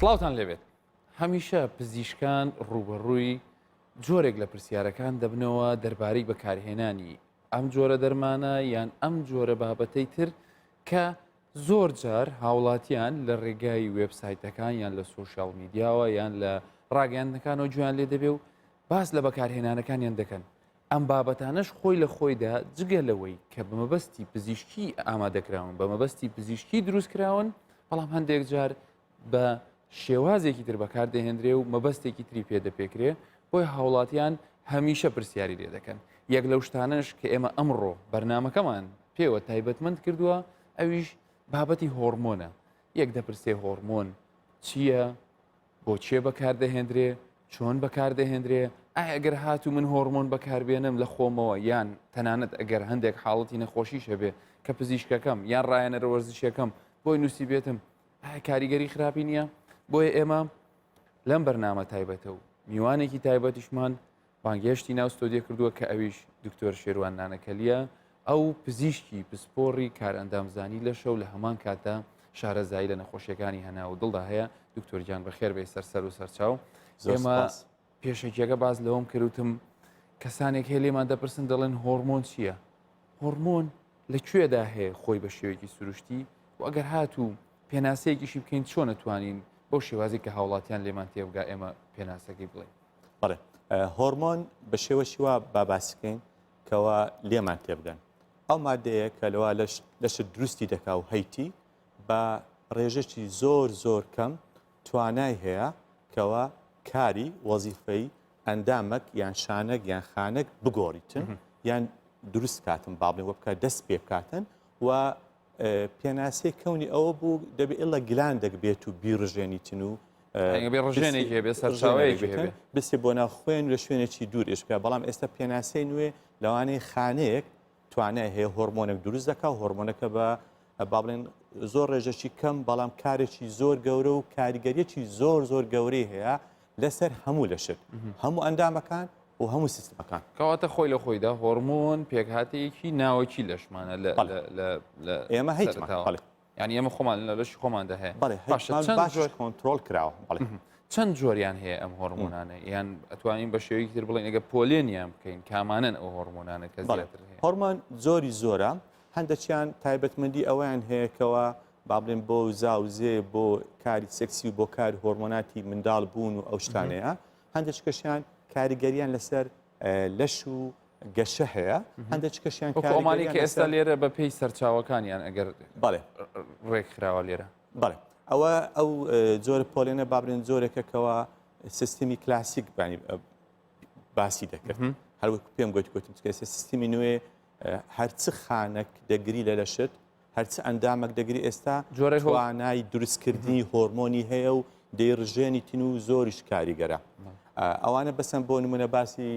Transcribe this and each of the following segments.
سڵاوتان لێبێت هەمیشە پزیشکان ڕوبەڕووی جۆرێک لە پرسیارەکان دەبنەوە دەربارەی بەکارهێنانی ئەم جۆرە دەرمانە یان ئەم جۆرە بابەتەی تر کە زۆر جار هاوڵاتیان لە ڕێگای وێبسایتەکان یان لە سوۆشیاڵ میدیاوە یان لە ڕاگەیاندەکانەوە گویان لێ دەبێ و باس لە بەکارهێنانەکانیان دەکەن. ئەم بابەتانەش خۆی لە خۆیدا جگە لەوەی کە بەمەبەستی پزیشکی ئامادەکراون بەمەبەستی پزیشکی دروستکراون، بەڵام هەندێک جار بە شێوازێکی تر بەکاردەهێنرێ و مەبەستێکی تری پێدەپێکرێ، بۆی هاوڵاتیان هەمیشە پرسیاری لێ دەکەن. یەک لەو شتانش کە ئێمە ئەمڕۆ بەرنامەکەمان پێوە تایبەتمەند کردووە ئەویش بابەتی هۆرمۆنە. یەک دەپرسێ هۆرمۆن چییە، بۆ چێ بەکاردەهێنرێ، چۆن بەکاردەهێنرێ، ئەگەر هاتوو من هۆرمۆن بەکاربێنم لە خۆمەوە یان تەنانەت ئەگەر هەندێک حاڵەتی نەخۆشیش هەبێ کە پزیشکەکەم یان ڕایەنەرە وەرزشیەکەم بۆی نووسی بێتم کاریگەری خراپی نییە. بۆیە ئێمە لەم بەرنامە تایبەتە و میوانێکی تایبەتیشمان بانگێشتی ناو ستۆدیۆ کردووە کە ئەویش دکتۆر شێروان نانەکەلیە، ئەو پزیشکی پسپۆڕی کارئەندامزانی لە شەو لە هەمان کاتە شارەزایی لە نەخۆشیەکانی هەنا و دڵدا هەیە. دکتۆر گیان بەخێر بێ سەر و سەرچاو. ئێمە پێشێکیەکە باز لەوەم کردوتم کەسانێک هەیە لێمان دەپرسن دەڵێن هۆرمۆن چییە؟ هۆرمۆن لەکوێدا هەیە خۆی بە شێوەیەکی سروشتی و ئەگەر هاتوو پێناسەیەکیشی بکەین چۆن نەتوانین بۆ شێوازی کە هاوڵاتیان لێمان تێبگا ئێمە پێناسەکەی بڵێن. بەڵێ هۆرمۆن بە شێوەشی وا باباسیکەین کەەوە لێمان تێبگەن. ئەو مادەیە کە لەوە لەشت دروستی دەکا و هەیتی بە ڕێژەی زۆر کەم توانای هەیە کەەوە کاری وەزیفەی ئەندامەک یان شانەک یان خانەک بگۆڕیتن یان دروست کاتن بابڵێن وە بکە دەست پێ بکاتن و پێناسەی کەونی ئەوە بوو دەبێت ئێڵە گلانێک بێت و بیڕژێنیتن و ڕژێنێکی بێ سەرچاوەیەک بسێ بۆ ناو خوێن لە شوێنێکی دوورش بکە. بەڵام ئێستا پێناسەی نوێ لەوانەیە خانەیەک توانای هەیە هۆرمۆنێک دروست دەکا و هۆرمۆنەکە بە با بڵێن زۆر ڕێژەی کەم بەڵام کارێکی زۆر گەورە و کاریگەریەکی زۆر گەورەی هەیە لەسەر هەموو لەشت هەموو ئەندامەکان و هەموو سیستمەکان. کەواتە خۆی لە خۆیدا هۆرمۆن پێکهاتەیەکی ناوەکی لەشمانە ئێمە هەیتمان ینی ئێمە خۆمان لە لەشی خۆماندا هەیە باش کۆنتترۆل کراوە. چەند جۆریان هەیە ئەم هۆرمۆنانە یان ئەتوانین بە شێوەیەکی تر بڵێن ئەگە پۆلێنیان بکەین کامانن ئەو هۆرمۆنانە کە زیاتر هەیە. هۆرمۆن زۆرە هەندێکیان تایبەتمەندی ئەویان هەیەکەوە با بڵێن بۆ زاوزێ بۆ کاری سێکسی و بۆ کاری هۆرمۆناتی منداڵ بوون و ئەو شتانەیە. هەندێکشیان کاریگەریان لەسەر لەش و گەشە هەیە. هەندێکشیان کۆمانی کە ئێستا لێرە بە پێی سەرچاوەکانیان ئەگەر ڕێک خراوە لێرە. بەڵێ ئەوە ئەو جۆرە پۆلێنە با بڵێن جۆرێکەکەوە سیستمی کلاسیک باسی دەکرد. هەروەک پێم گوتم سیستمی نوێ هەرچ خانەک دەگری لە لەشت هەرچ ئەندامێک دەگری ئێستا توانای دروستکردنی هۆرمۆنی هەیە و دەیڕژێنی تین و زۆریش کاریگەرە. ئەوانە بەسم بۆ نمونە باسی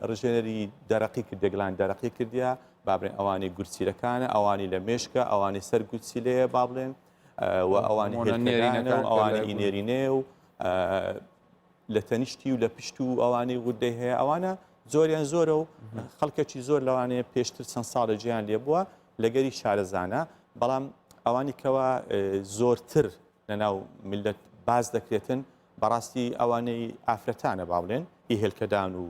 ڕژێنەری دەرەقی کرد دەگڵان دەرەقی کردیا با بڵێن ئەوانەی گورچیلەکانە ئەوانی لە مێشکە ئەوانی سەر گوچیلەیە با بڵێن و ئەوانی هێلکەدانە و ئەوانە ئینێرینێ و لە تەنیشتی و لە پشت و ئەوانەی غودەی هەیە ئەوانە زۆریان زۆرە و خەڵکێکی زۆر لەوانەیە پێشتر چەند ساڵە گیان لێ بووە لەگەری شارەزانە. بەڵام ئەوانی کەوا زۆرتر لەناو میلەت باز دەکرێتن بەڕاستی ئەوانەی ئافرەتانە با بڵێن هێلکەدان و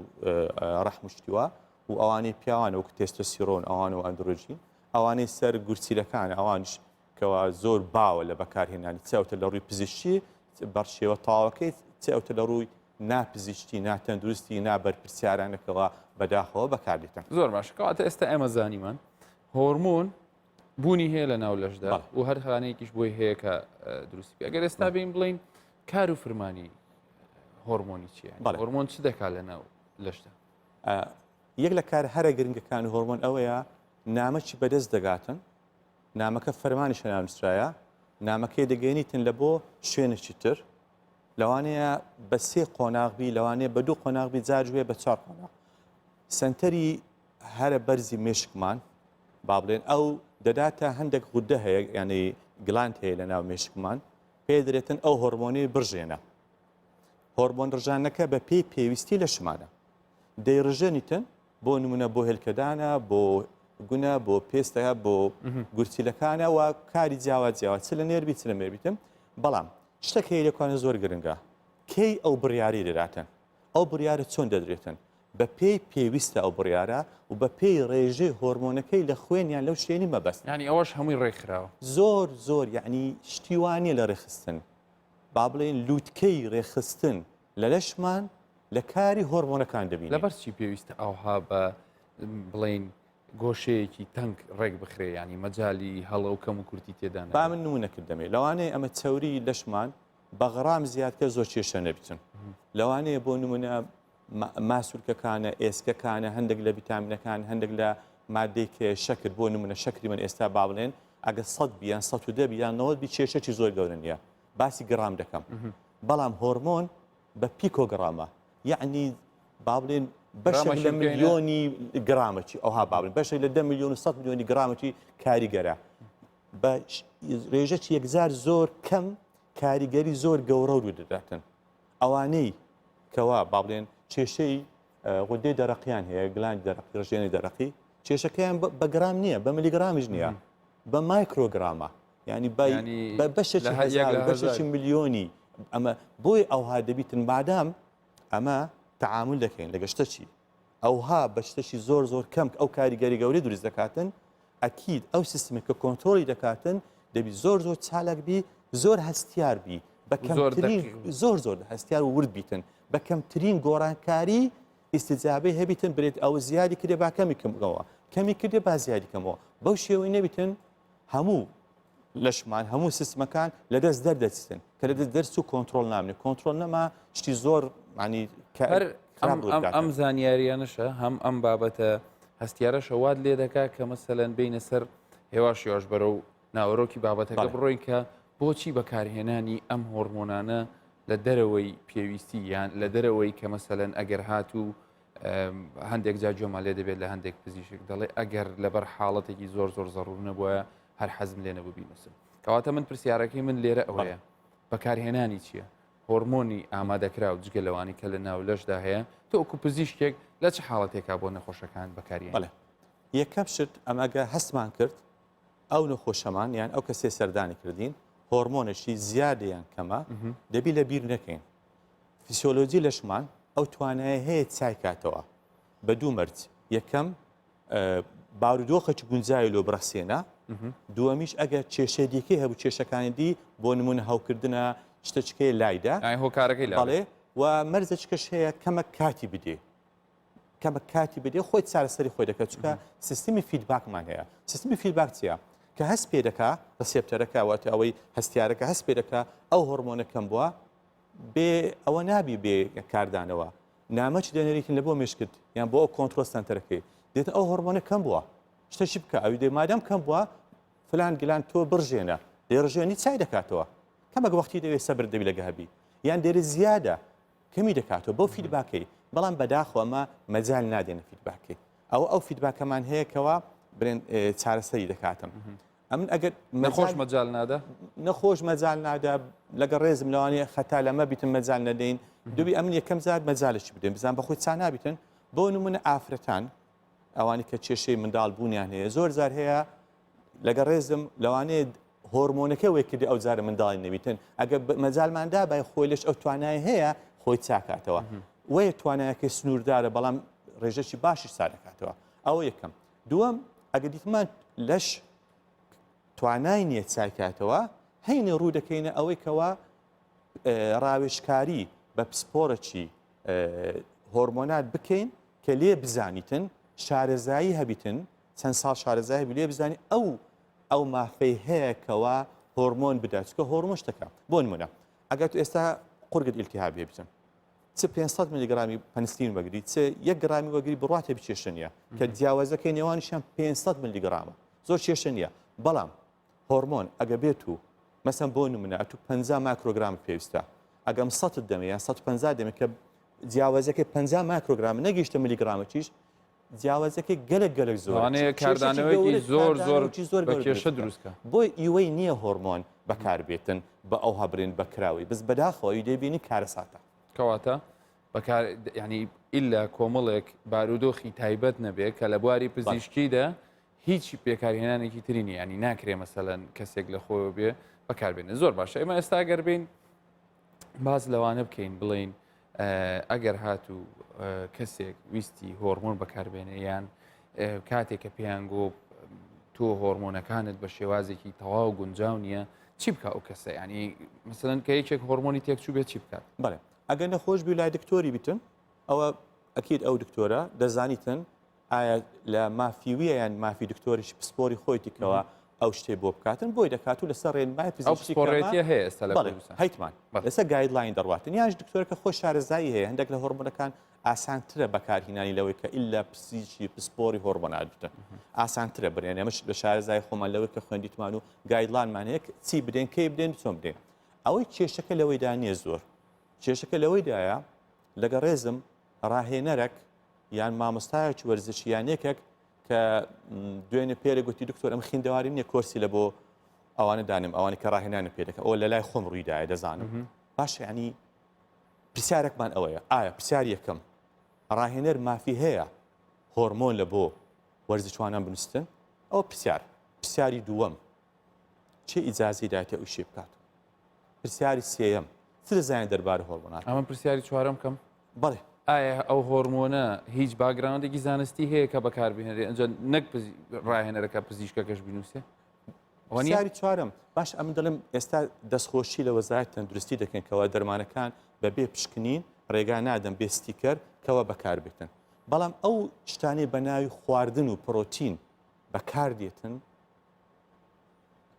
ڕەحمشتیوە و ئەوانەی پیاوانە وەکو تێستۆستیرۆن ئەوان و ئەندرۆژین ئەوانەی سەر گورچیلەکانە ئەوانش کەوا زۆر باوە لە بەکارهێنانی چاوتە لە ڕووی پزیشتی بەرشێوە تاواکەی چاوتە لە ڕووی ناپزیشتی ناتەندروستی نابەرپرسیارانەکەەوە بەداخەوە بەکاردێتن. زۆر باشە کەواتە ئێستا ئێمە زانیمان هۆرمۆن بوونی هەیە لە ناو لەشدا و هەر خانەیەکیش بۆی هەیە کە دروستی بێ. ئەگەر ئێستا بین بڵین کار و فرمانی هۆرمۆنی چیە؟ هۆرمۆن چ دەکات لە ناو لەشدا؟ یەک لە کار هەرە گرنگەکانی هۆرمۆن ئەوەیە نامەکی بەدەست دەگاتن، نامەکە فەرمانیشە ناونووسرایە، نامەکەی دەگەێنیتن لە بۆ شوێنێکی تر لەوانەیە بە 3 قۆناغبی لەوانەیە بە 2 قۆناغبی جاروێ بە 4 قۆناغ سنتەری هەرە بەرزی مێشکمان با بڵێن ئەو دەداتە هەندێک غودە هەیە یعنی گلاند هەیە لە ناو مێشکمان پێ دەرێتن ئەو هۆرمۆنی بڕژێنە. هۆرمۆن ڕژانەکە بە پێی پێویستی لە شمانە دەیڕژێنیتن بۆ نمونە بۆ هێلکەدانە بۆ گونە بۆ پێستەیە بۆ گورچیلەکانە و کاری جیاواز چ لە نێربی چ لە مێربیتم. بەڵام شتێک هەیە لەکوانە زۆر گرنگە کەی ئەو بڕیاری دەداتن ئەو بڕیارە چۆن دەدرێتن بە پێی پێویستە ئەو بڕیارە و بە پێی ڕێژەی هۆرمۆنەکەی لە خوێنیان لەو شتێنی مەبەست ینی ئەوەش هەمووی ڕێکخراوە زۆر یعنی شتیوانە لە ڕێخستن با بڵێن لووتکەی ڕێخستن لە لەشمان لە کاری هۆرمۆنەکان دەبین لەبەرچی پێویستە ئەوها بە بڵین گۆشەیەکی تەنگ ڕێک بخرێ ینی مەجای هەڵە و کەم و کورتی تێدان با من نمونەکرد دەمێ لەوانەیە ئەمە چاوری لەشمان بە غەڕام زیادکە زۆر کێشە نەبیتن لەوانەیە بۆ نمونە ماسوولکەکانە ئێسکەکانە هەندێک لە ڤیتامینەکان هەندێک لە مادەیەک شەکر بۆ نمونە شەکری من ئێستا با بڵێن ئەگە 100 بیان 110 بیان 90 کێشەی زۆر گەورە نیە باسی گرام دەکەم بەڵام هۆرمۆن بە پیکۆگرامە یعنی با بڵێن بەشێک لە ملیۆنی گرامەی ئەوها با بڵێن بەشێک لە 10 میلیۆن و 100 میلیۆنی گرامەی کاریگەرە بە ڕێژەی یەکجار زۆر کەم کاریگەری زۆر گەورە و دەداتن ئەوانەی کەوا با بڵێن کێشەی غودەی دەرەقیان هەیە گلاندی دەرەقی ڕژێنی دەرەقی کێشەکەیان بە گرام نییە بە میلیگرامیش نییە بە مایکرۆگرامە ینی بە بەشێکی میلیۆنی ئەمە بۆی ئەوها دەبیتن بادام ئەمە تعامل دەکەین لە گەشتەچی ئەوها بە شتێکی زۆر کەم ئەو کاریگەری گەوری دروست دەکاتن ئەکید ئەو سیستمی کە کۆنتترۆلی دەکاتن دەبی زۆر چالاک بی زۆر هەستیار بی بە کەمترین زۆر هەستیار و ورد بیتن بە کەمترین گۆڕانکاری ئیسیجابەی هەبیتن برێت ئەو زیادی کردێ با کەمی کەمەوە کەمی کردێ با زیادی کەمەوە بەو شێوەی نەبیتن هەموو لەشمان هەموو سیستمەکان لە دەست دەردەچن کە لە دەست دەرس و کۆنتترۆل نامنێ کۆنتترۆل نەما شتی زۆر ینی ئەم زانیاریانەشە هەم ئەم بابەتە هەستیارەشە واد لێ دەکا کە مەسەلەن بینە سەر هێوا شێواش بەرە و ناوەڕۆکی بابەتەکە بڕۆین کە بۆچی بەکارهێنانی ئەم هۆرمۆنانە لە دەرەوەی پێویستی یان لە دەرەوەی کە مەسەلەن ئەگەر هات و هەندێک جا جۆما لێ دەبێت لە هەندێک پزیشک دەڵێ ئەگەر لەبەر حاڵەتێکی زۆر زەڕور نەبووە هەر حەزم لێ نەبوو بینەسم کەواتە من پرسیارەکەی من لێرە ئەوەیە بەکارهێنانی چییە هۆرمۆنی ئامادەکرا و جگە لەوانی کە لە ناو لەشدا هەیە تۆ وەکو پزیشکێک لە چه حاڵەتێکا بۆ نەخۆشەکان بەکارهێن یەکەم شت ئەمەگە هەستمان کرد ئەو نەخۆشەمان یان ئەو کەسێ سەردانی کردین هۆرمۆنشی زیادیان کەمە دەبی لە بیر نەکەین فیسیۆلۆجی لەشمان ئەو توانایە هەیە چای کاتەوە بە دوو مەرج یەکەم بارودۆخەکی گونجاوی لۆ بڕەسێنە دووەمیش ئەگەر کێشەیەکی هەبوو کێشەکانی دی بۆ نمونە هەوکردنە شتەچکەی لایدا هۆکارەکەی لاڵێ و مەرزەچکەش هەیە کەمە کاتی بدێ کەمە کاتی بدێ خۆی چارەسەری خۆی دەکات چکە سیستمی فیدباکمان هەیە سیستمی فیدباک چییە کە هەست پێ دەکا ڕسێپتەرەکە واتە ئەوەی هەستیارەکە هەست پێ دەکا ئەو هۆرمۆنە کەم بووە بێ ئەوە نابی بێ کاردانەوە نامەچی دەنێریتن لە بۆ مێشکرد یان بۆ ئەو کۆنتترۆل سنتەرەکەی دێتە ئەو هۆرمۆنە کەم بووە شتەشی بکە ئەوی دێ مادەم کەم بووە فلان گلان تۆ بڕژێنە دێڕژێنی چای دەکاتەوە کەمەک وەختی دەوێت سەبر دەبی لە گەهبی یان دێرە زیادە کەمی دەکاتەوە بەو فیدباکەی بەڵام بەداخۆ ئەمە مەجال نادێنە فیدباکەی ئەو فیدباکەمان هەیە کەەوە برێن چارەسەری دەکاتم ئەمن ئەگەر نەخۆش مەجال نادا نەخۆش مەجال نادا لەگەڵ ڕێزم لەوانەیە خەتا لەمە بیتم مەجال نەدەین دوبی ئەمن یەکەم زار مەجالشی بدەین بزان بەخۆی چا نابیتن بۆ نمونە ئافرەتان ئەوانی کە کێشەی منداڵ بوونیان هەیە زۆر زار هەیە لەگەڵ ڕێزم لەوانەیە هۆرمۆنەکە وەی کردی ئەو جارە منداڵی نەبیتن ئەگەر مەجالماندا بای خۆی لەش ئەو توانای هەیە خۆی چاکاتەوە وەیە توانایەکەی سنووردارە بەڵام ڕێژەی باشی سادەکاتەوە ئەوە یەکەم دووەم ئەگە دیتمان لەش توانای نییە چاکاتەوە هەینە ڕوو دەکەینە ئەوەی کەەوە ڕاوێژکاری بە پسپۆرەی هۆرمۆنات بکەین کە لێ بزانیتن شارەزایی هەبیتن چەند ساڵ شارەزای هەبی لێ بزانی ئەو مافەی هەیە کەەوە هۆرمۆن بدات کە هۆرمۆن شتەکە بۆ نمونە ئەگەر تو ئێستا قورگت ئیلتیهابی بچن چ 500 میلیگرامی پەنسلین وەگری چ 1 گرامی وەگری بڕاتێ بچێشە نیە کە جیاوازەکەی نێوانیشیان 500 میلیگرامە زۆر کێشە نییە بەڵام هۆرمۆن ئەگە بێت و مەسەن بۆ نمونە ئەتو 50 مایکرۆگرام پێویستە ئەگەم 100 دەمێ یان 150 دەمێت کە جیاوازەکەی 50 مایکرۆگرام نەگەیشتە میلیگرامەکیش جیاوازەکەی گەلک زۆر کاردانەوەیکی زۆر بە کێشە دروستکە بۆی ئیوەی نییە هۆرمۆن بەکاربێتن بە ئەو هەبرێن بەکراوی بەس بەداخەوەی دەبینی کارەساتە کەواتە ینی ئللا کۆمەڵێک بارودۆخی تایبەت نەبێت کە لە بواری پزیشکیدا هیچی پێکارهێنانێکی ترینی ینی ناکرێ مەسەلەن کەسێک لە خۆ بێ بەکاربێنە زۆر باشە ئێمە ئێستا گەربین باز لەوانە بکەین بڵین ئەگەر هات و کەسێک ویستی هۆرمۆن بەکاربێنێ یان کاتێک کە پێیان گۆ تۆ هۆرمۆنەکانت بە شێوازێکی تەواو گونجاو نییە چی بکە ئەو کەسە ینی مثلەن کە یەکێک هۆرمۆنی تێکچوو بێت چی بکات بڵێ ئەگەر نەخۆش بی لای دکتۆری بیتن ئەوە ئەکید ئەو دکتۆرە دەزانیتن ئایا لە مافیویە یان مافی دکتۆریش پسپۆری خۆیتیکەوە ئەو شتێ بۆ بکاتن بۆی دەکات و لەسەر ڕێنمای پزیشکیە هەیە ئێستا لە هەیتمان لەسەر گایدلاین دەڕاتن یاش دکتۆرەکە خۆش شارەزایی هەیە هەندێک لە هۆرمۆنەکان ئاسانترە بەکارهێنانی لەوەی کە ئللا پزیشکی پسپۆری هۆرمۆنات بتن ئاسانترە برێن ئەمەش بە شارەزای خۆمان لەوەی کە خوێندیتمان و گایدلانمان هەیە چی بدەین کەی بدەین چۆن بدەین ئەوەی کێشەکە لەوەیدا نییە زۆر کێشەکە لەوەیدایە لەگە ڕێزم ڕاهێنەرێک یان مامۆستایەکی وەرزشیانێکێک کە دوێنێ پێرە گوتی دکتۆر ئەم خوێندەواری نییە کۆرسی لە بۆ ئەوانە دانم ئەوانی کە ڕاهێنانە پێ دەکەن ئەوە لە لای خۆم ڕوویدایە دەزانم باش ینی پرسیارێکمان ئەوەیە ئایا پرسیار یەکەم ڕاهێنەر مافی هەیە هۆرمۆن لە بۆ وەرزشوانان بنووسن ئەوە پرسیاری دووەم چه ئیجازەی دایتە ئەو شێ بکات پرسیاری سێیەم چ دەزانێت دەربارەی هۆرمۆنات ئەمە پرسیاری چوارەم کەم بەڵێ ئایا ئەو هۆرمۆنە هیچ باگراوندێکی زانستی هەیە کە بەکاربێنێت ئەنج نەک ڕاهێنەرەکە پزیشکەکەش بینوسێ پرسیاری چوارم باش ئەم دەڵم ئێستا دەستخۆشی لە وەزارەت تەندروستی دەکەن کەەوە دەرمانەکان بەبێ پشکنین ڕێگا نادەم بێ ستیکەر کەوە بەکاربێتن بەڵام ئەو شتانی بە ناوی خواردن و پرۆتین بەکاردێتن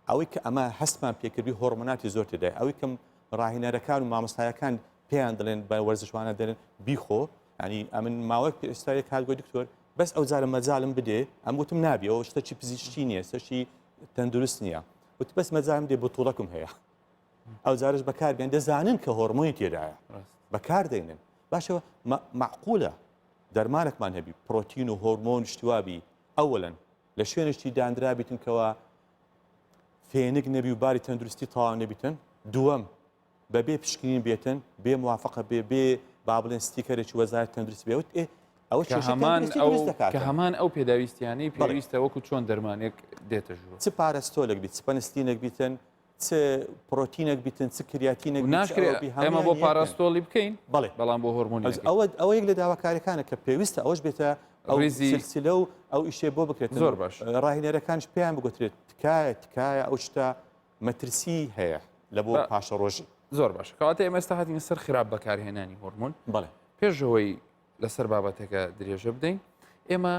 ئەوەی کە ئەمە هەستمان پێکردی هۆرمۆناتی زۆر تێدای ئەوەی کەم ڕاهێنەرەکان و مامۆستایەکان پێیان دەڵێن بە وەرزشوانە دەرن بیخۆ ینی ئەمن ماوەک ئێستاەک کاتگۆی دکتۆر بەس ئەو جارە مەجاالم بدێ ئەم وتم نابی ئەوە شتەی پزیشکی نییە سەشی تەندروست نییە وت بەس مەجاالم دێ بۆ توڵەکم هەیە ئەو جارش بەکاربیان دەزانن کە هۆرمۆنی تێدایە بەکاردێنن باشەوە معقولە دەرمانێکمان هەبی پرۆتین و هۆرمۆن شتوابی ئەوەن لە شوێنشتی دانرابیتن کەەوە فێنک نەبی و باری تەندروستی تەواو نەبیتن دووەم بەبێ پشکنین بێتن بێ موافقە بێ با بڵێن ستیکەرێکی وەزارەت تەندروستی بێت ئەوە کە هەمان ئەو پێداویستیانەی پێویستە وەکو چۆن دەرمانێک دێتە ژوور چ پارەستۆلێک بیت چپەنستینێک بیتن چ پرۆتینێک بیتن چ کریاتینێک ناکرێت ئێمە بۆ پاراستۆلی بکەین بەڵێ بەڵام بۆ هۆرمۆنی ئەوە یەک لە داواکاریەکانە کە پێویستە ئەوەش بێتە سلسلە و ئەو ئیشێ بۆ بکرێت زۆر باش ڕاهێنەرەکانش پێیان بگوترێت تکایە ئەو شتە مەترسی هەیە لە بۆ پاشە ڕۆژی زۆر باش کەواتە ئێمە ئێستا هاتینە سەر خراپ بەکارهێنانی هۆرمۆن بەڵێ پێشەوەی لەسەر بابەتەکە درێژە بدەین ئێمە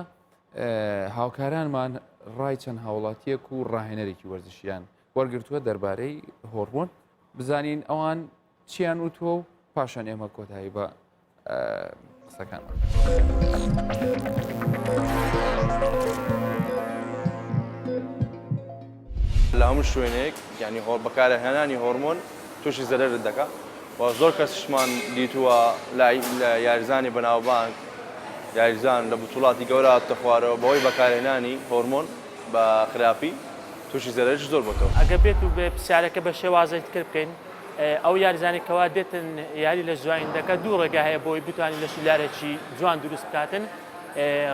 هاوکارانمان ڕای چەند هاوڵاتیەک و ڕاهێنەرێکی وەرزشیان وەرگرتووە دەربارەی هۆرمۆن بزانین ئەوان چیان وتووە و پاشان ئێمە کۆتایی بە قسەکان لە هەموو شوێنێک ینی بەکارهێنانی هۆرمۆن تووشی زەرەرت دەکات و زۆر کەسشمان دیتووە لە یاریزانی بەناوبانگ یاریزان لە بوتوڵاتی گەورە تەخوارەوە بەهۆی بەکارهێنانی هۆرمۆن بە خراپی تووشی زەرەرش زۆر بۆتەوە ئەگە بێت و بێ پرسیارەکە بە شێوازێت کرد بکەین ئەو یاریزانێکەوە دێتن یاری لە جوایندەکە دوو ڕێگا هەیە بۆی بتوانین لە شولارێکی جوان دروست بکاتن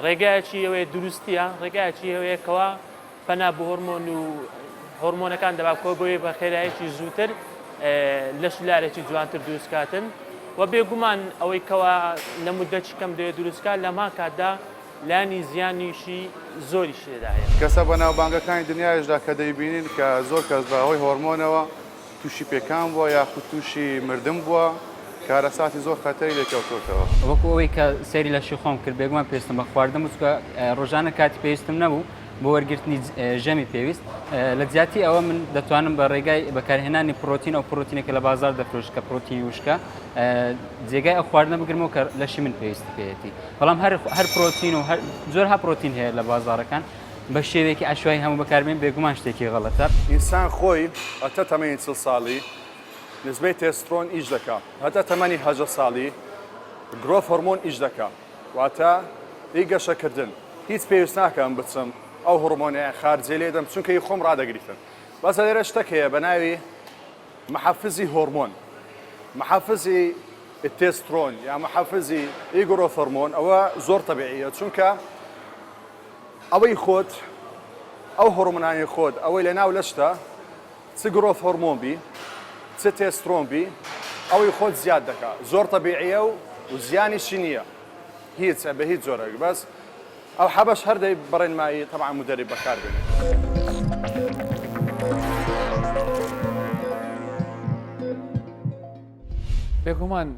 ڕێگایەکی ئەوەیە دروستیە ڕێگایەکی ئەوەیەکەوە پەنا بە هۆرمۆن و هۆرمۆنەکان دەباکەوە بۆیە بە خێرایەکی زووتر لە شولارێکی جوانتر دروستکاتن و بێگومان ئەوەی کەوا لە مودەتی کەم دەوێت دروستکات لە ماکاتدا لانی زیانیشی زۆری شێدا هەیە کەسە بەناوبانگەکانی دنیایشدا کە دەیبینین کە زۆر کەس بەهۆی هۆرمۆنەوە تووشی پێکان بووە یاخود تووشی مردم بووە کارەساتی زۆر خەتەری لێکەوتوتەوە وەکو ئەوەی کە سەیری لە شی خۆم کرد بێگومان پێویستم بە خواردن وچکە ڕۆژانە کاتی پێویستم نەبوو بۆ وەرگرتنی ژەمی پێویست لە زیاتی ئەوە من دەتوانم بە ڕێگای بەکارهێنانی پرۆتین ئەو پرۆتینێکە لە بازار دەفرۆشت کە پرۆتینی وشکە جێگای ئەو خواردنە بگرمەوە کە لەشی من پێویستی پێێتی بەڵام هەر پرۆتین و زۆر ها پرۆتین هەیە لە بازارەکان بە شێوەیەکی ئاشوایی هەموو بەکاربێن بێگومان شتێکی غەڵەتە ئینسان خۆی هەتا تەمەنی 40 ساڵی نسبەی تێسترۆن ئیش دەکات هەتا تەمەنی 80 ساڵی گرۆف هۆرمۆن ئیش دەکات واتە گەشەکردن هیچ پێویست ناکەم بچم ئەو هۆرمۆنیە خارجێ لێ دەم چونکە خۆم ڕدەگریتن بەسە لێرە شتێک هەیە بە ناوی محەفزی هۆرمۆن محەفزی تێسترۆن یا محەفزی گرۆف هۆرمۆن ئەوە زۆر تەبیعیە چونکە ئەوەی خۆت ئەو هۆرمۆنانی خۆت ئەوەی لە ناو لەشتە چ گرۆف هۆرمۆن بی چ تێسترۆن بی ئەوەی خۆت زیاد دەکات زۆر تەبیعیە و زیانیشی نییە هیچ بە هیچ جۆرەك بەس ئەو حەبەش هەردەی بڕێنمایی تەبعا مودەری بەکاربێنێت. بێگومان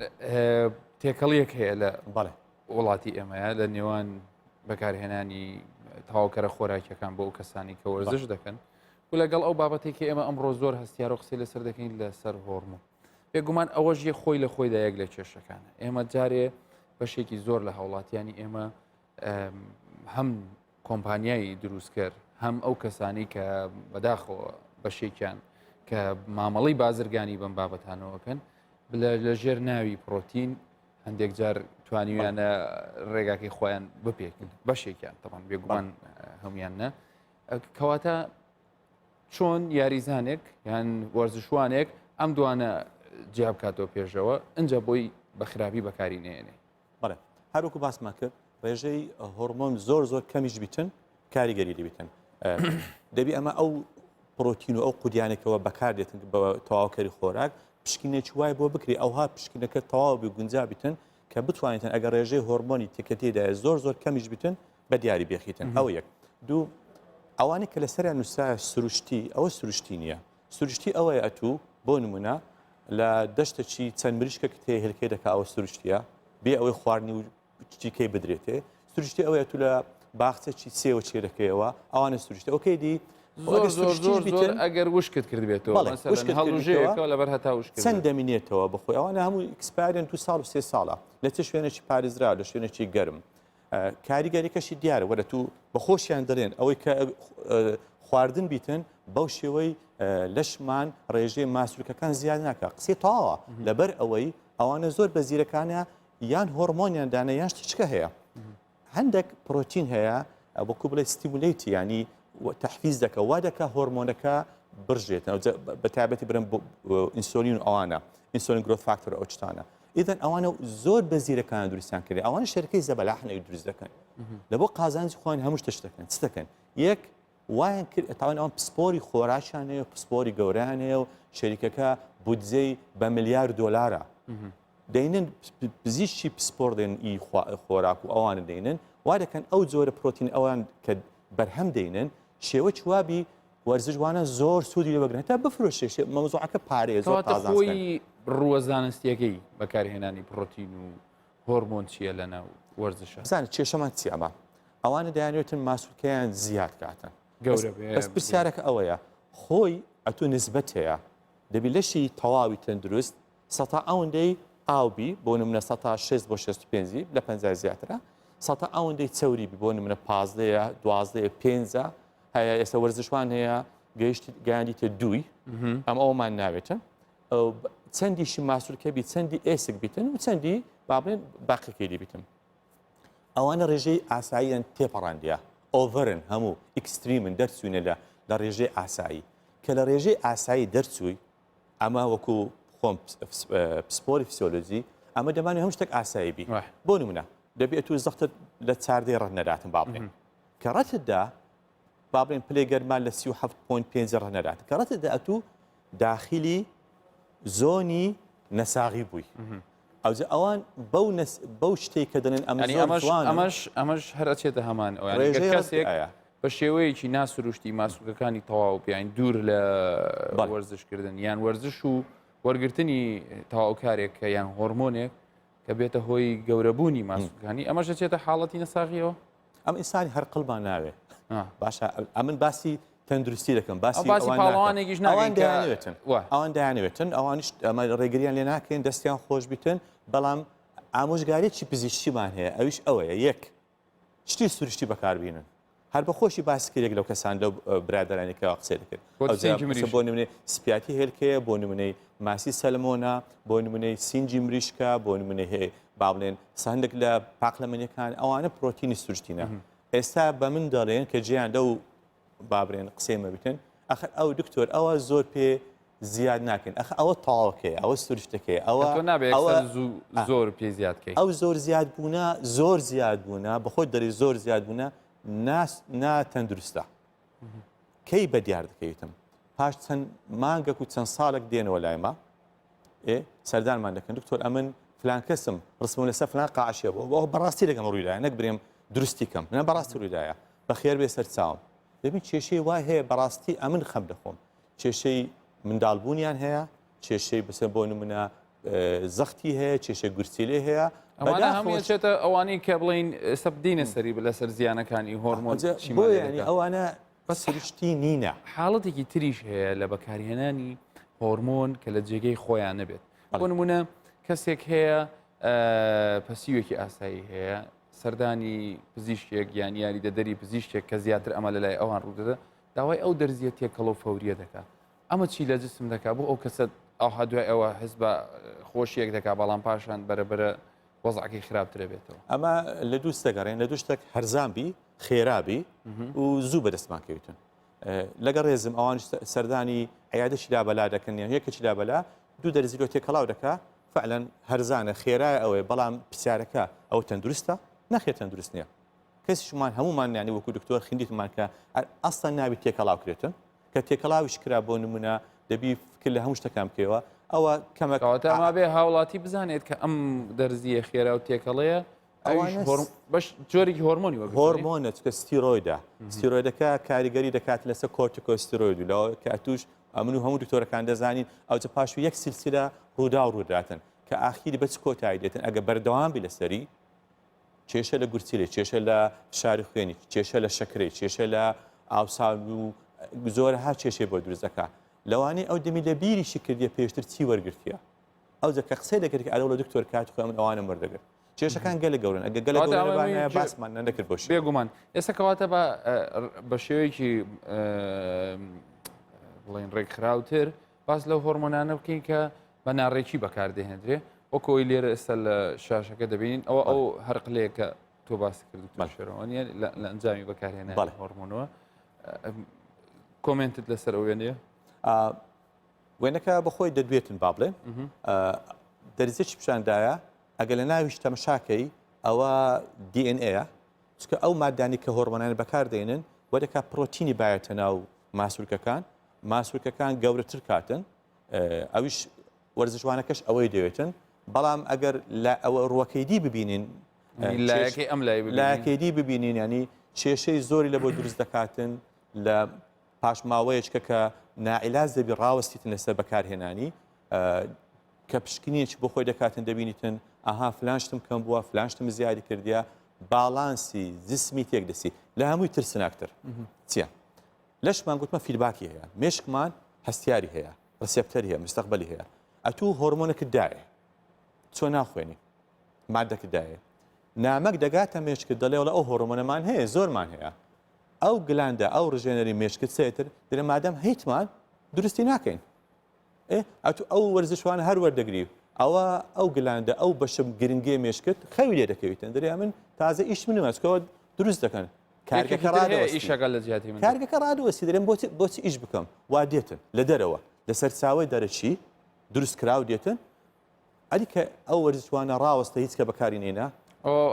تێکەڵیەک هەیە لە بەڵێ وڵاتی ئێمەیە لە نێوان بەکارهێنانی تەواوکەرە خۆراکیەکان بۆ ئەو کەسانی کە وەرزش دەکەن و لەگەڵ ئەو بابەتێکی ئێمە ئەمڕۆ زۆر هەستیار و قسەی لەسەر دەکەین لەسەر هۆرمۆن. بێگومان ئەوەش یە خۆی لە خۆیدا یەک لە کێشەکانە. ئێمە جارێ بەشێکی زۆر لە هاوڵاتیانی ئێمە هەم کۆمپانیایی دروستکرد هەم ئەو کەسانی کە بەداخەوە بەشێکیان کە مامەڵی بازرگانی بەم بابەتانەوەکەن لە ژێر ناوی پرۆتین هەندێک جار توانیویانە ڕێگاکەی خۆیان بپێکن بەشێکیان تەمان بێگومان هەمویان نە کەواتە چۆن یاریزانێک یان وەرزشوانێک ئەم دوانە جیاب کاتەوە پێشەوە ئەنجە بۆی بە خراپی بەکاری نێنێ. بەڵێ هەروکو باسمان کرد ڕێژەی هۆرمۆن زۆر کەمیش بیتن کاریگەری دەبیتن دەبی ئەمە ئەو پرۆتین و ئەو قودیانێکەوە بەکاردێتن بە تەواوکەری خۆراک پشکنێکی وای بۆ بکری ئەوها پشکنەکە تەواو بی گونجا بیتن کە بتوانێتن ئەگەر ڕێژەی هۆرمۆنی تێکەتێدایە زۆر کەمیش بیتن بە دیاری بێخیتن. ئەو یەک دوو ئەوانەی کە لەسەریان نووسایە سروشتی ئەوە سروشتی نییە سروشتی ئەوەیە ئەتوو بۆ نمونە لە دەشتەچی چەند مریشکە کە تێ هێلکەی دەکا ئەوە سروشتیە بێ ئەوەی خواردنی و چیکەی بدرێتێ سروشتی ئەوەیە تو لە باخچەی سێوە چێرەکەیەوە ئەوانە سروشتە ئۆکەی دی زۆر ئەگەر وشکت کرد بێتەوە هەڵژەیەکەوە لەبەر هەتا وشک چەند دەمینێتەوە بخۆی ئەوانە هەموو ئەکسپایرن 2 ساڵ و 3 ساڵە لە چه شوێنێکی پارێزرا لە شوێنێکی گەرم کاریگەریەکەشی دیارە وەرە تو بەخۆشیان دەرێن ئەوەی کە خواردن بیتن بەو شێوەی لەشمان ڕێژەی ماسوولکەکان زیاد ناکە قسەی تەواوە لەبەر ئەوەی ئەوانە زۆر بە زیرەکانە یان هۆرمۆنیان دانە یان شتچکە هەیە هەندێک پرۆتین هەیە بەکو بڵێ ستیمولیتی ینی تحفیز دەکە وا دەکە هۆرمۆنەکە برژێتەوە بە تایبەتی برن ئینسۆلین و ئەوانە ئینسۆلین گرۆت فاکتۆر ئەو چتانە ئیدەن ئەوانە زۆر بە زیرەکان دروستیان کردی ئەوانە شەرکەی زەبەلاحنەی دروست دەکەن لە بۆ قازانجی خۆیان هەموو شتش دەکەن چ دەکەن یەک وایان کرد تاوان ئەوان پسپۆری خۆراشیان هەیە پسپۆری گەورەیان هەیە و شەریکەکە بودجەی بە ملیار دۆلارە دەینن پزیشتی پسپۆر دێن ئی خۆراک و ئەوانە دەینن وا دەکەن ئەو جۆرە پرۆتین ئەوان کە بەرهەم دەینن شێوە چوابی وەرزشوانە زۆر سوودی لێ بگرن تا بفرۆشێ مەوزوعەکە پارەیە زۆر خۆی ڕووەزانستیەکەی بەکارهێنانی پرۆتین و هۆرمۆن چییە لە ناو وەرزشە زانە کێشەمان چی ئەمە ئەوانە دەیانوێتن ماسوولکەیان زیاد کاتن گەورە بەس پرسیارەکە ئەوەیە خۆی ئەتو نسبەت هەیە دەبی لەشی تەواوی تەندروست سەتا ئەوەندەی ئاوبی بۆ نمونە سەتا 6 بۆ 65 لە 50 زیاترە سەتا ئەوەندەی چەوری بی بۆ نمونە 15 12 5 هەیە ئێستا وەرزشوان هەیە گەیشتی گەیاندیتە دووی ئەم ئەومان ناوێتن چەندیشی ماسوولکە بی چەندی ئێسک بیتن و چەندی بابڵێن باقیەکەی بیتن ئەوانە ڕێژەی ئاساییان تێپەڕاندیە ئۆڤەرن هەموو ئیکستریمن دەرچوونە لە ڕێژەی ئاسایی کە لە ڕێژەی ئاسایی دەرچووی ئەمە وەکو خۆم پسپۆری فسیۆلۆژی ئەمە دەمانێت هەم شتێک ئاسایی بی بۆ نمونە دەبێت و زەختت لە چاردەی ڕەنەداتن بابڵێن کە ڕەتتدا بابڵێن پلێ گەرمان لە 37.5 ڕەنەداتن کە ڕەتتدا ئەتوو داخلی زۆنی نەساغی بووی ئەوجە ئەوان بەو شتێک کە دەنێن ئەمەش هەرچێتە هەمان کەسێک بە شێوەیەکی ناسروشتی ماسوولەکانی تەواو پیان دوور لە وەرزشکردن یان وەرزش و وەرگرتنی تەواوکارێک کە یان هۆرمۆنێک کە بێتە هۆی گەورەبوونی ماسوولەکانی ئەمەش دەچێتە حاڵەتی نەساغیەوە ئەم ئینسانی هەر قڵمان ناوێ باشە ئەمن باسی تەندروستی دەکەم باسی پاڵەوانێکیش ئەوان دایانوێتن ئەوانش ئەمە ڕێگریان لێ ناکەین دەستیان خۆش بیتن بەڵام ئامۆژگارێکی پزیشتیمان هەیە ئەویش ئەوەیە یەک شتی سروشتی بەکاربیێنن هەر بە خۆشی باسکرێک لەو کەسان لەو برادرانێکەوە قسە دەکرد بۆ نمونەی سپیاتی هێلکەیە بۆ نمونەی ماسی سەلمۆنە بۆ نمونەی سینجی مریشکە بۆ نمونەی هەیە بابڵێن سندێک لە پاقلەمەنیەکان ئەوانە پرۆتینی سروشتینە ئێستا بە من دەڵێن کە جیان لەو بابرێن قسەیمە بتن ئەخ ئەو دکتۆر ئەوە زۆر پێ زیاد ناکەن ئەخ ئەوە تاواکەیە ئەوە سروشتەکەی ئەوە زۆر پێ زیادکەی ئەو زۆر زیاد بوونە زۆر زیاد بوونە بەخۆی دەری زۆر زیاد بوونە ناتەندروستە کەی بە دیار دەکەیتم پاش چەند مانگەک و چەند ساڵێک دێنەوە لایمە سەردانمان دەکەن دکتۆر ئەمن فلان کەسم ڕسم لەسەر فلان قاعشیە بۆ بەڕاستی لەگەم ڕوویدایە نەک برێم درستی کەم نە بەڕاستی ڕوویدایە بەخێر بێ سەر چاوم دەبین کێشەی وای هەیە بەڕاستی ئەمن خەم دەخۆم کێشەی منداڵبوونیان هەیە کێشەی بەسەر بۆ نمونە زەختی هەیە کێشەی گورسیلێ هەیە ئەوانە هەموو چێتە ئەوانەی کە بڵین ئێستا بدینە سەری لەسەر زیانەکانی هۆرمۆن ینی ئەوانە سروشتی نینە حاڵەتێکی تریش هەیە لە بەکارهێنانی هۆرمۆن کە لە جێگەی خۆیان نەبێت بۆ نمونە کەسێک هەیە پەسیوێکی ئاسایی هەیە سەردانی پزیشکێک یان یاری دەدەری پزیشکێک کە زیاتر ئەمە لەلای ئەوان ڕوودەدە داوای ئەو دەرزیە تێکەڵ و فەوریە دەکات ئەمە چی لە جسم دەکات بۆ ئەو کەسە ئەو هەدوای ئەوە حز بە خۆشیەک دەکات بەڵام پاشان بەرەبرە وەزعەکەی خراپترە بێتەوە ئەمە لە دوو دەگەڕێن لە دوو شتێک هەرزانبی خێرابی و زوو بەدەستمان کەوتن لەگە ڕێزم ئەوان سەردانی عیادەشی لابەلا دەکەن یان یەکێکی لابەلا دوو دەرزیلۆ تێکەڵاو دەکات فعلەن هەرزانە خێرای ئەوەی بەڵام پرسیارەکە ئەو تەندروستە نەخێت تەندروست نییە کەسیشمان هەمومان ینی وەکو دکتۆر خندیتمان کە ئەستا ناوی تێکەڵاو کرێتن کە تێکەڵاویش کرا بۆ نمونە دەبی فکر لە هەموو شتەکان بکەوە ئەوە کەمەکەواتەما بێ هاوڵاتی بزانێت کە ئەم دەرزیە خێرا و تێکەڵەیە بەش جۆرێکی هۆرمۆنی هۆرمۆنە کە ستیرۆیدا ستیرۆیدەکە کاریگەری دەکات لەسەر کۆرتیکۆستیرۆید و لەوە کە توش ئەمن و هەموو دکتۆرەکان دەزانین ئەوجە پاش و یەک سلسلە ڕوودا و ڕووداتن کە ئاخیری بەچ کۆتایی دێتن ئەگە بەردەوام بی لەسەری کێشە لە گورچیلێ کێشە لە شاری خوێنی کێشە لە شەکرەی کێشە لە ئاوسال و زۆرها کێشەی بۆ دروست دەکات لەوانەیە ئەو دەمی لە بیریشی کردیە پێشتر چی وەرگرتیە ئەو جەکە قسەی دەکرد کە ئەلەو لە دکتۆر کات خۆ من ئەوانە وەردەگرت کێشەکان گەلە گەورن ئەگە گەلە گەورە باسمان نەکرد بۆش بێگومان ئێستا کەواتە بە شێوەیەکی بڵین ڕێکخراوتر باس لەو هۆرمۆنانە بکەین کە بە ناڕێکی بەکاردەهێنرێ وەکۆی لێرە ئێستا لە شاشەکە دەبینین ئەو هەرقلەیە کە تۆ باسی کرد شێرەوەنیە لە ئەنجامی بەکارهێنان هۆرمۆنەوە کۆمنتت لەسەر ئەو وێنەیە وێنەکە بەخۆی دەدوێتن با بڵێن دەرزێکی پیشاندایە ئەگە لە ناویش تەمەشاکەی ئەوە DNA چکە ئەو مادانی کە هۆرمۆنان بەکاردێنن وەدەکات پرۆتینی باەتە ناو ماسوولکەکان گەورەتر کاتن ئەویش وەرزشوانەکەش ئەوەی دەوێتن بەڵام ئەگەر ئەوە ڕوەکەیدی ببینین لایەکەیدی ببینین ینی کێشەی زۆری لە بۆ دروست دەکاتن لە پاشماوەیەکە کە نائیلاز دەبی ڕاوەستیتن لەسەر بەکارهێنانی کە پشکنیەکی بۆ خۆی دەکاتن دەبینیتن ئاها فلانشتم کەم بووە فلانشتم زیادی کردیە باڵانسی جسمی تێک دەسی لە هەمووی ترسناکتر چییە؟ لەشمان گوتمە فیدباکی هەیە مێشکمان هەستیاری هەیە ڕسێپتەر هەیە مستەقبەلی هەیە ئەتوو هۆرمۆنەکە دایە چۆ ناخوێنی مادەکە دایە نامەک دەگاتە مێشکت دەڵێوڵە ئەو هۆرمۆنەمان هەیە زۆرمان هەیە ئەو گلاندە ئەو ڕژێنەری مێشکت سێتر درە مادەم هیچمان درستی ناکەین ئەتو ئەو وەرزشوانە هەر وەردەگری ئەو گلاندە ئەو بەشم گرنگێ مێشکت خەوی لێ دەکەویتن دەرێ من تازە ئیش منمەچکەوە دروست دەکەن کارگەکە ڕادوەسی دەرێن بۆچی ئیش بکەم وا دێتن لە دەرەوە لەسەر چاوەی دەرەچی دروست کراو دێتن ئەلی کە ئەو وەرزشوانە ڕاوەستە هیچ کە بەکاری نێنا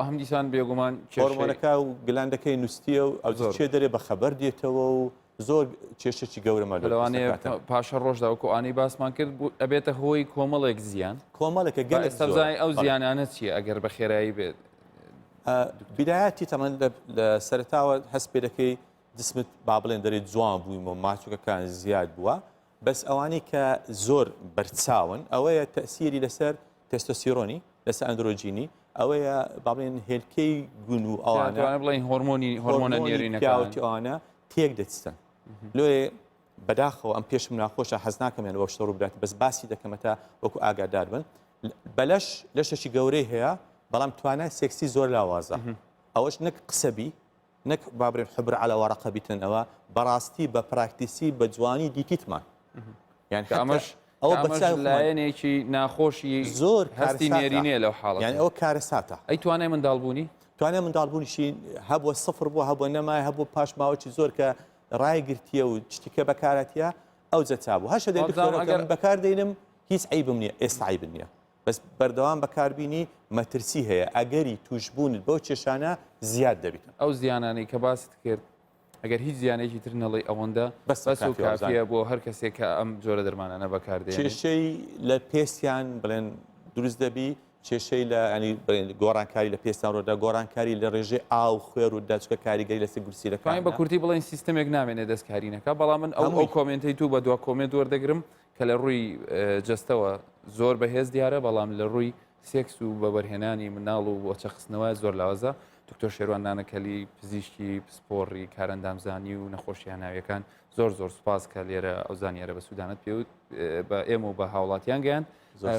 هەم دیسان بێگومان هۆرمۆنەکە و گلاندەکەی نووسیە و ئەو چێ دەرێ بە خەبەر دێتەوە و زۆر کێشەی گەورەمە لەوانەیە پاشە ڕۆژدا وەکو ئانی باسمان کرد ئەبێتە هۆی کۆمەڵێک زیان کۆمەڵێکە ئێستازای ئەو زیانانە چییە ئەگەر بە خێرایی بێت بیدایەتی تەمەند لە سەرتاوە هەست پێ دەکەی جسمت با بڵێن دەرێت جوان بوویمە ماچووکەکان زیاد بووە بەس ئەوانەی کە زۆر بەرچاون ئەوەیە تەسیری لەسەر تێستۆستیرۆنی لەسەر ئەندرۆجینی ئەوەیە با بڵێن هێلکەی گون و ئەوانە بڵین هۆرمۆنە نێرینەکەی ئەوانە تێک دەچستن لێ بەداخەوە ئەم پێشم ناخۆشە حەز ناکەمیان وە شتە ڕووبدات بەس باسی دەکەمەتە وەکو ئاگادار بن بەلەش لەشێکی گەورەی هەیە بەڵام توانای سێکسی زۆر لاوازە ئەوەش نەک قسەبی نەک بابرێن حبر على وەرەقە بیتن ئەوە بەڕاستی بە پراکتیسی بە جوانی دیتیتمان یان ئەمەش ئەوە بەلایەنێکی ناخۆشی زۆر هەستی نێرینێ لەو حاڵەت یان ئەوە کارە ساتە ئەی توانای منداڵبوونی توانای منداڵبوونیشی هەبووە سفر بووە هەبووە نەمای هەبوو پاش ماوەی زۆر کە ڕایگرتیە و شتێکە بەکارەتە ئەو جەچابوو هەشە دەگەر بەکاردێنم هیچ عیبم نییە ئێستا عیبم نییە بەس بەردەوام بەکاربیینی مەترسی هەیە ئەگەری توشبوونت بەو کێشانە زیاد دەبیتن ئەو زیانانی کە باست کرد ئەگەر هیچ زیانێکی تر نەڵی ئەوەندە بەس بەس و کافی کافیە بۆ هەر کەسێک کە ئەم جۆرە دەرمانانە بەکاردێنێت. کێشەی لە پێستیان بڵێن دروست دەبی کێشەی لە ینی گۆڕانکاری لە پێستان ڕۆدا گۆڕانکاری لە ڕێژێ ئاو خوێر و داچکە کاریگەری لەسەر گورسیرەکان بە کورتی بڵێن سیستمێک نامێنێت دەستکارینەکە بەڵام من ئەو کۆمنتی تو بە دو کۆمنت وەردەگرم کە لە ڕووی جستەوە زۆر بەهێز دیارە بەڵام لە ڕووی سێکس و بەبەرهێنانی مناڵ و بۆ چەخستنەوە زۆر لاوازە. دکتۆر شێروان نانەکەلی پزیشکی پسپۆڕی کارەندامزانی و نەخۆشییان ناویەکان زۆر سوپاس کە لێرە ئەو زانیارە بە سوودانت پێوت بە ئێمە و بە هاوڵاتیان گەیان.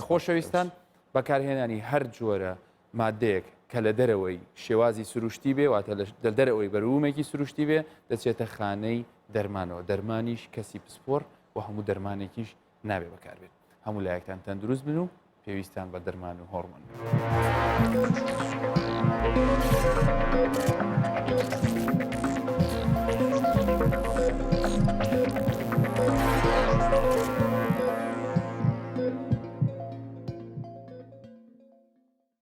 خۆشەویستان بەکارهێنانی هەر جۆرە مادەیەک کە لە دەرەوەی شێوازی سروشتی بێ واتە لە دەرەوەی بەروومێکی سروشتی بێ دەچێتە خانەی دەرمانەوە دەرمانیش کەسی پسپۆر و هەموو دەرمانێکیش نابێ بەکاربێت. هەموو لایەکتان تەندروست بن و پێویستان بە دەرمان و هۆرمۆن.